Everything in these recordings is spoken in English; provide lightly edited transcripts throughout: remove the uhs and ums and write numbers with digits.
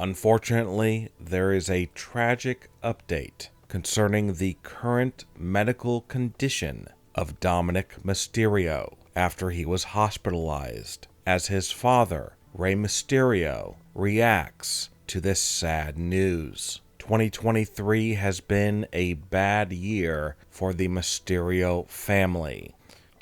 Unfortunately, there is a tragic update concerning the current medical condition of Dominik Mysterio after he was hospitalized, as his father, Rey Mysterio, reacts to this sad news. 2023 has been a bad year for the Mysterio family.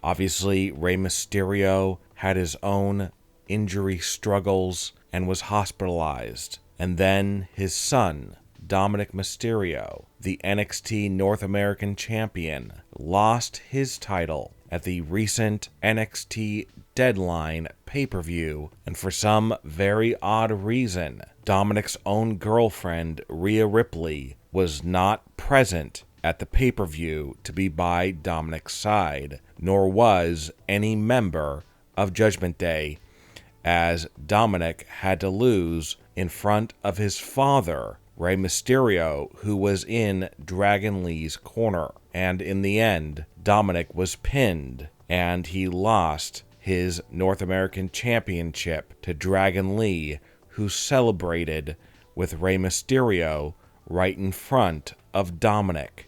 Obviously, Rey Mysterio had his own injury struggles and was hospitalized. And then his son, Dominik Mysterio, the NXT North American Champion, lost his title at the recent NXT Deadline pay-per-view, and for some very odd reason, Dominik's own girlfriend, Rhea Ripley, was not present at the pay-per-view to be by Dominik's side, nor was any member of Judgment Day, as Dominik had to lose in front of his father, Rey Mysterio, who was in Dragon Lee's corner. And in the end, Dominik was pinned, and he lost his North American Championship to Dragon Lee, who celebrated with Rey Mysterio right in front of Dominik.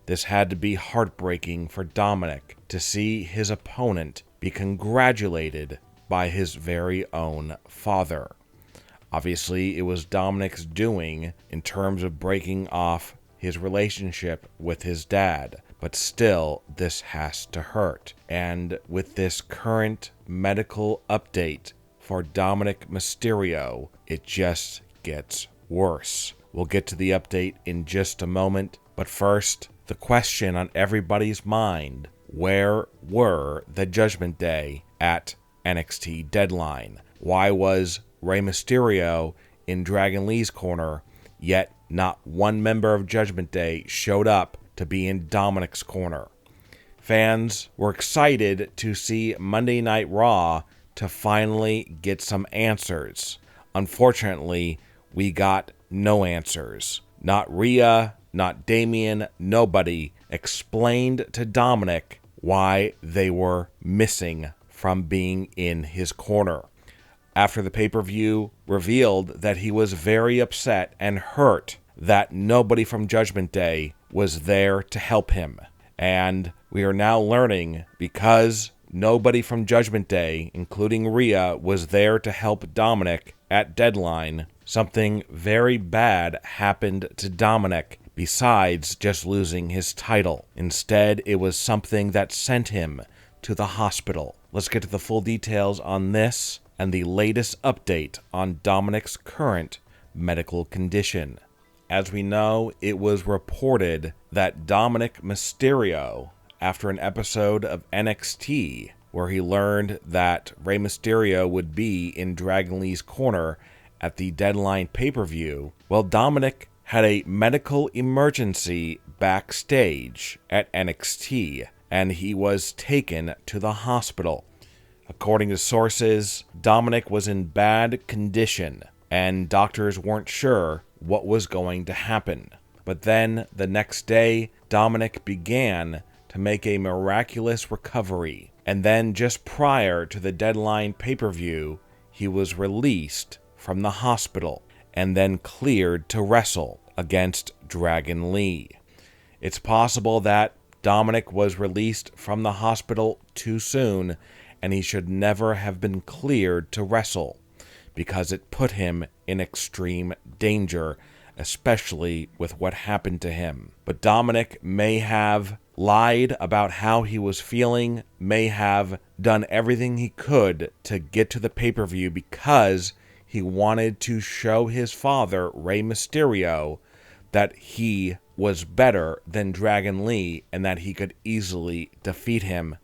This had to be heartbreaking for Dominik to see his opponent be congratulated by his very own father. Obviously, it was Dominik's doing in terms of breaking off his relationship with his dad, but still, this has to hurt. And with this current medical update for Dominik Mysterio, it just gets worse. We'll get to the update in just a moment, but first, the question on everybody's mind: where were the Judgment Day at NXT Deadline? Why was Rey Mysterio in Dragon Lee's corner, yet not one member of Judgment Day showed up to be in Dominik's corner? Fans were excited to see Monday Night Raw to finally get some answers. Unfortunately, we got no answers. Not Rhea, not Damian, nobody explained to Dominik why they were missing from being in his corner. After the pay-per-view revealed that he was very upset and hurt that nobody from Judgment Day was there to help him. And we are now learning, because nobody from Judgment Day, including Rhea, was there to help Dominik at Deadline, something very bad happened to Dominik besides just losing his title. Instead, it was something that sent him to the hospital. Let's get to the full details on this and the latest update on Dominik's current medical condition. As we know, it was reported that Dominik Mysterio, after an episode of NXT where he learned that Rey Mysterio would be in Dragon Lee's corner at the Deadline pay-per-view, well, Dominik had a medical emergency backstage at NXT, and he was taken to the hospital. According to sources, Dominik was in bad condition, and doctors weren't sure what was going to happen. But then, the next day, Dominik began to make a miraculous recovery. And then, just prior to the Deadline pay-per-view, he was released from the hospital and then cleared to wrestle against Dragon Lee. It's possible that Dominik was released from the hospital too soon, and he should never have been cleared to wrestle, because it put him in extreme danger, especially with what happened to him. But Dominik may have lied about how he was feeling, may have done everything he could to get to the pay-per-view because he wanted to show his father, Rey Mysterio, that he was better than Dragon Lee and that he could easily defeat him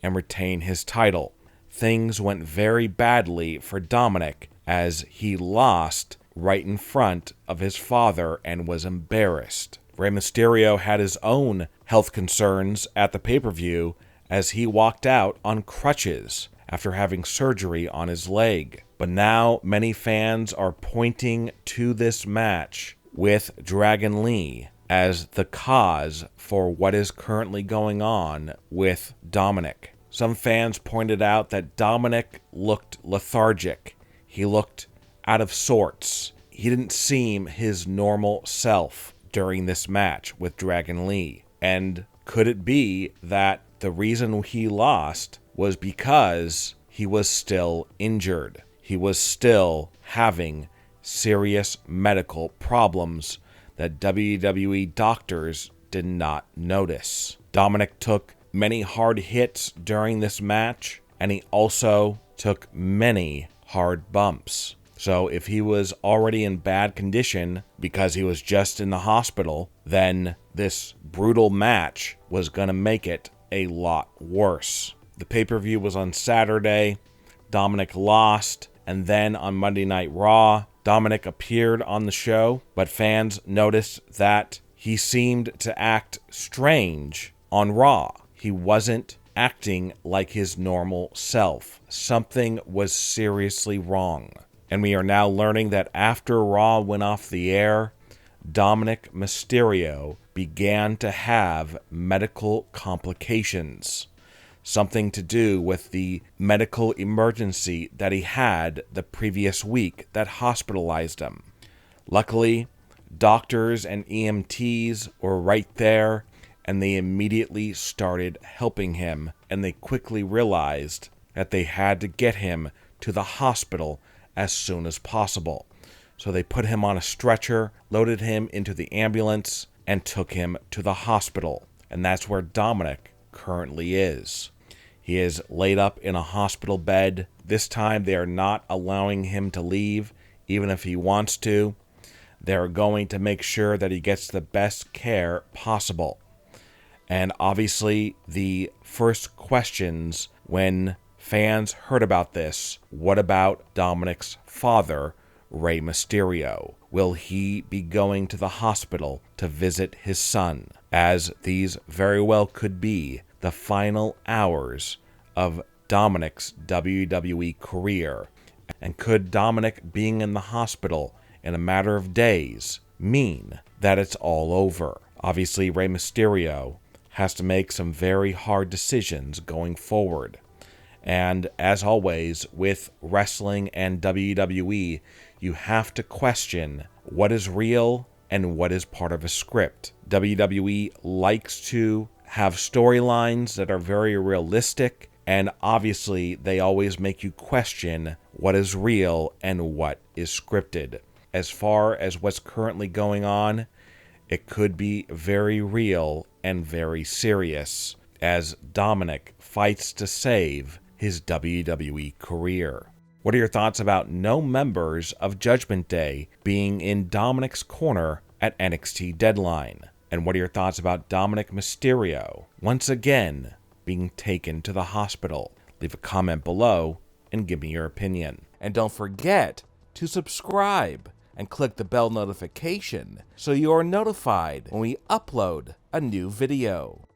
and retain his title. Things went very badly for Dominik as he lost right in front of his father and was embarrassed. Rey Mysterio had his own health concerns at the pay-per-view as he walked out on crutches after having surgery on his leg. But now many fans are pointing to this match with Dragon Lee as the cause for what is currently going on with Dominik. Some fans pointed out that Dominik looked lethargic. He looked out of sorts. he didn't seem his normal self during this match with Dragon Lee. And could it be that the reason he lost was because he was still injured? He was still having serious medical problems that WWE doctors did not notice. Dominik took many hard hits during this match, and he also took many hard bumps. So if he was already in bad condition because he was just in the hospital, then this brutal match was going to make it a lot worse. The pay-per-view was on Saturday. Dominik lost, and then on Monday Night Raw, Dominik appeared on the show, but fans noticed that he seemed to act strange on Raw. He wasn't acting like his normal self. Something was seriously wrong. And we are now learning that after Raw went off the air, Dominik Mysterio began to have medical complications. Something to do with the medical emergency that he had the previous week that hospitalized him. Luckily, doctors and EMTs were right there, and they immediately started helping him, and they quickly realized that they had to get him to the hospital as soon as possible. So they put him on a stretcher, loaded him into the ambulance, and took him to the hospital. And that's where Dominik currently is. He is laid up in a hospital bed. This time they are not allowing him to leave, even if he wants to. They're going to make sure that he gets the best care possible. And obviously, the first questions when fans heard about this, what about Dominik's father, Rey Mysterio? Will he be going to the hospital to visit his son? As these very well could be the final hours of Dominik's WWE career. And could Dominik being in the hospital in a matter of days mean that it's all over? Obviously, Rey Mysterio has to make some very hard decisions going forward. And as always, with wrestling and WWE, you have to question what is real and what is part of a script. WWE likes to have storylines that are very realistic, and obviously they always make you question what is real and what is scripted. As far as what's currently going on, it could be very real and very serious as Dominik fights to save his WWE career. What are your thoughts about no members of Judgment Day being in Dominik's corner at NXT Deadline? And what are your thoughts about Dominik Mysterio once again being taken to the hospital? Leave a comment below and give me your opinion. And don't forget to subscribe and click the bell notification so you are notified when we upload a new video.